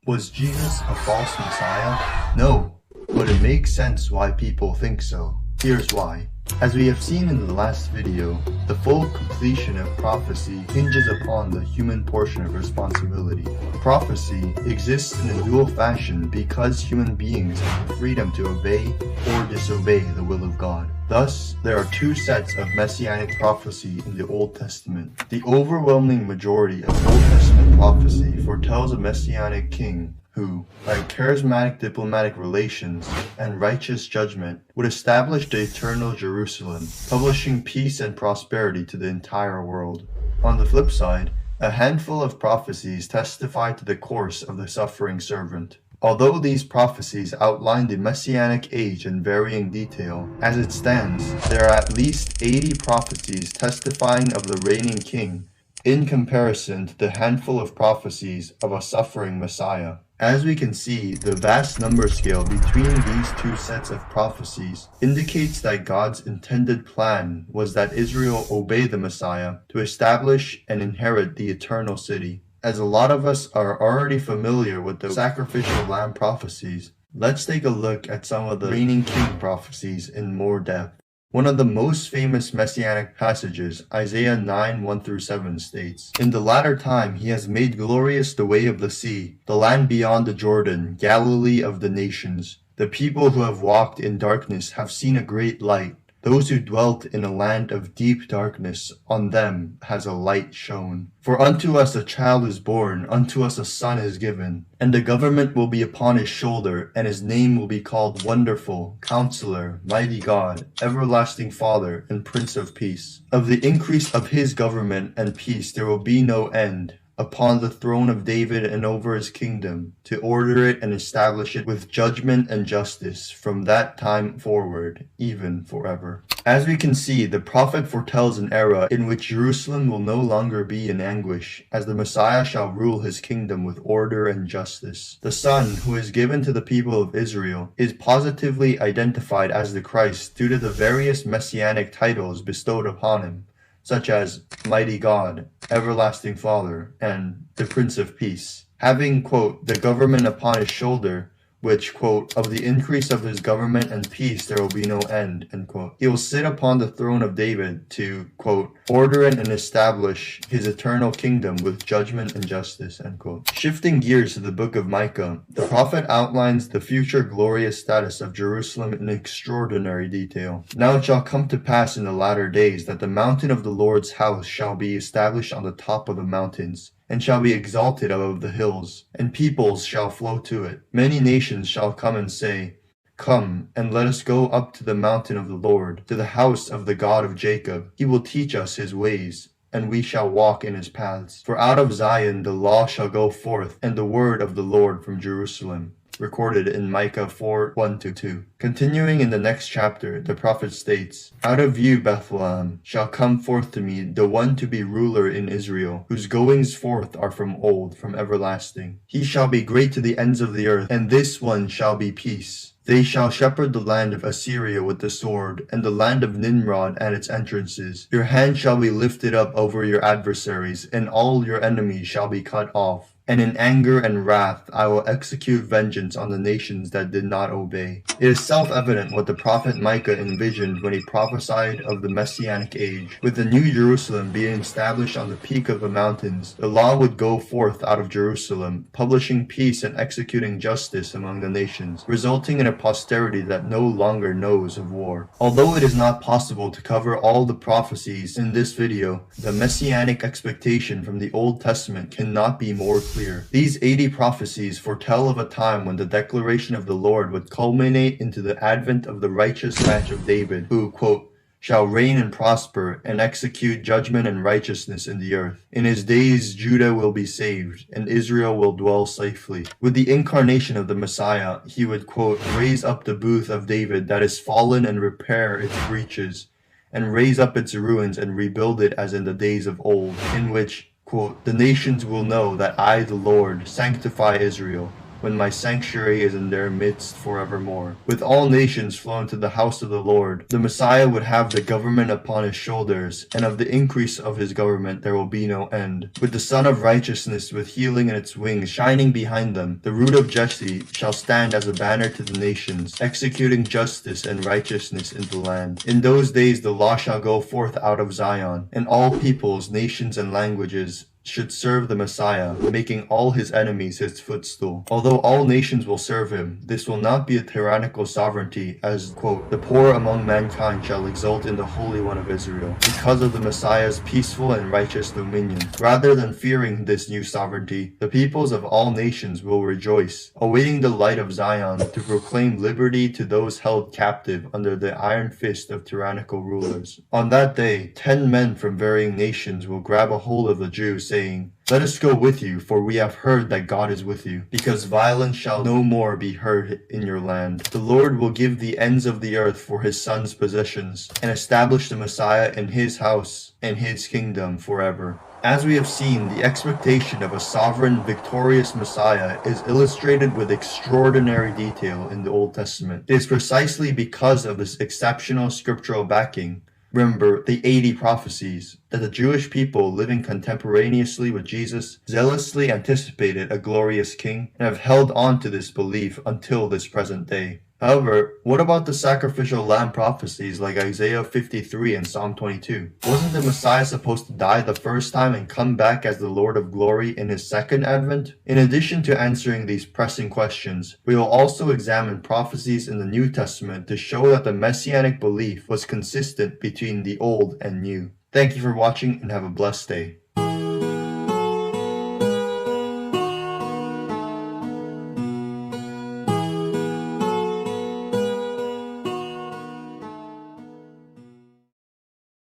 Was Jesus a false Messiah? No, but it makes sense why people think so. Here's why. As we have seen in the last video, the full completion of prophecy hinges upon the human portion of responsibility. Prophecy exists in a dual fashion because human beings have the freedom to obey or disobey the will of God. Thus, there are two sets of messianic prophecy in the Old Testament. The overwhelming majority of Old Testament prophecy foretells a messianic king who, like charismatic diplomatic relations and righteous judgment, would establish the eternal Jerusalem, publishing peace and prosperity to the entire world. On the flip side, a handful of prophecies testify to the course of the suffering servant. Although these prophecies outline the messianic age in varying detail, as it stands, there are at least 80 prophecies testifying of the reigning king, in comparison to the handful of prophecies of a suffering Messiah. As we can see, the vast number scale between these two sets of prophecies indicates that God's intended plan was that Israel obey the Messiah to establish and inherit the eternal city. As a lot of us are already familiar with the sacrificial lamb prophecies, let's take a look at some of the reigning king prophecies in more depth. One of the most famous messianic passages, Isaiah 9:1-7 states, "In the latter time he has made glorious the way of the sea, the land beyond the Jordan, Galilee of the nations. The people who have walked in darkness have seen a great light. Those who dwelt in a land of deep darkness, on them has a light shone. For unto us a child is born, unto us a son is given, and the government will be upon his shoulder, and his name will be called Wonderful, Counselor, Mighty God, Everlasting Father, and Prince of Peace. Of the increase of his government and peace there will be no end, upon the throne of David and over his kingdom, to order it and establish it with judgment and justice from that time forward, even forever." As we can see, the prophet foretells an era in which Jerusalem will no longer be in anguish, as the Messiah shall rule his kingdom with order and justice. The Son, who is given to the people of Israel, is positively identified as the Christ due to the various messianic titles bestowed upon him, such as Mighty God, Everlasting Father, and the Prince of Peace. Having, quote, the government upon his shoulder, which, quote, of the increase of his government and peace there will be no end, end quote. He will sit upon the throne of David to, quote, order it and establish his eternal kingdom with judgment and justice, end quote. Shifting gears to the book of Micah, the prophet outlines the future glorious status of Jerusalem in extraordinary detail. "Now it shall come to pass in the latter days that the mountain of the Lord's house shall be established on the top of the mountains, and shall be exalted above the hills, and peoples shall flow to it. Many nations shall come and say, Come, and let us go up to the mountain of the Lord, to the house of the God of Jacob. He will teach us his ways, and we shall walk in his paths. For out of Zion the law shall go forth, and the word of the Lord from Jerusalem." Recorded in Micah 4:1-2. Continuing in the next chapter, the prophet states, "Out of you, Bethlehem, shall come forth to me the one to be ruler in Israel, whose goings forth are from old, from everlasting. He shall be great to the ends of the earth, and this one shall be peace. They shall shepherd the land of Assyria with the sword, and the land of Nimrod and its entrances. Your hand shall be lifted up over your adversaries, and all your enemies shall be cut off. And in anger and wrath I will execute vengeance on the nations that did not obey." It is self-evident what the prophet Micah envisioned when he prophesied of the Messianic age. With the New Jerusalem being established on the peak of the mountains, the law would go forth out of Jerusalem, publishing peace and executing justice among the nations, resulting in a posterity that no longer knows of war. Although it is not possible to cover all the prophecies in this video, the Messianic expectation from the Old Testament cannot be more clear. These 80 prophecies foretell of a time when the declaration of the Lord would culminate into the advent of the righteous branch of David, who, quote, shall reign and prosper and execute judgment and righteousness in the earth. In his days Judah will be saved, and Israel will dwell safely. With the incarnation of the Messiah, he would, quote, raise up the booth of David that is fallen and repair its breaches, and raise up its ruins and rebuild it as in the days of old, in which, quote, the nations will know that I, the Lord, sanctify Israel, when my sanctuary is in their midst forevermore. With all nations flown to the house of the Lord, the Messiah would have the government upon his shoulders, and of the increase of his government there will be no end. With the Son of Righteousness with healing in its wings shining behind them, the root of Jesse shall stand as a banner to the nations, executing justice and righteousness in the land. In those days the law shall go forth out of Zion, and all peoples, nations, and languages should serve the Messiah, making all his enemies his footstool. Although all nations will serve him, this will not be a tyrannical sovereignty, as, quote, the poor among mankind shall exult in the Holy One of Israel, because of the Messiah's peaceful and righteous dominion. Rather than fearing this new sovereignty, the peoples of all nations will rejoice, awaiting the light of Zion to proclaim liberty to those held captive under the iron fist of tyrannical rulers. On that day, 10 men from varying nations will grab a hold of the Jews, saying, "Let us go with you, for we have heard that God is with you, because violence shall no more be heard in your land. The Lord will give the ends of the earth for his son's possessions, and establish the Messiah in his house and his kingdom forever." As we have seen, the expectation of a sovereign, victorious Messiah is illustrated with extraordinary detail in the Old Testament. It is precisely because of this exceptional scriptural backing, remember the 80 prophecies, that the Jewish people living contemporaneously with Jesus zealously anticipated a glorious king and have held on to this belief until this present day. However, what about the sacrificial lamb prophecies like Isaiah 53 and Psalm 22? Wasn't the Messiah supposed to die the first time and come back as the Lord of glory in his second advent? In addition to answering these pressing questions, we will also examine prophecies in the New Testament to show that the messianic belief was consistent between the Old and New. Thank you for watching and have a blessed day.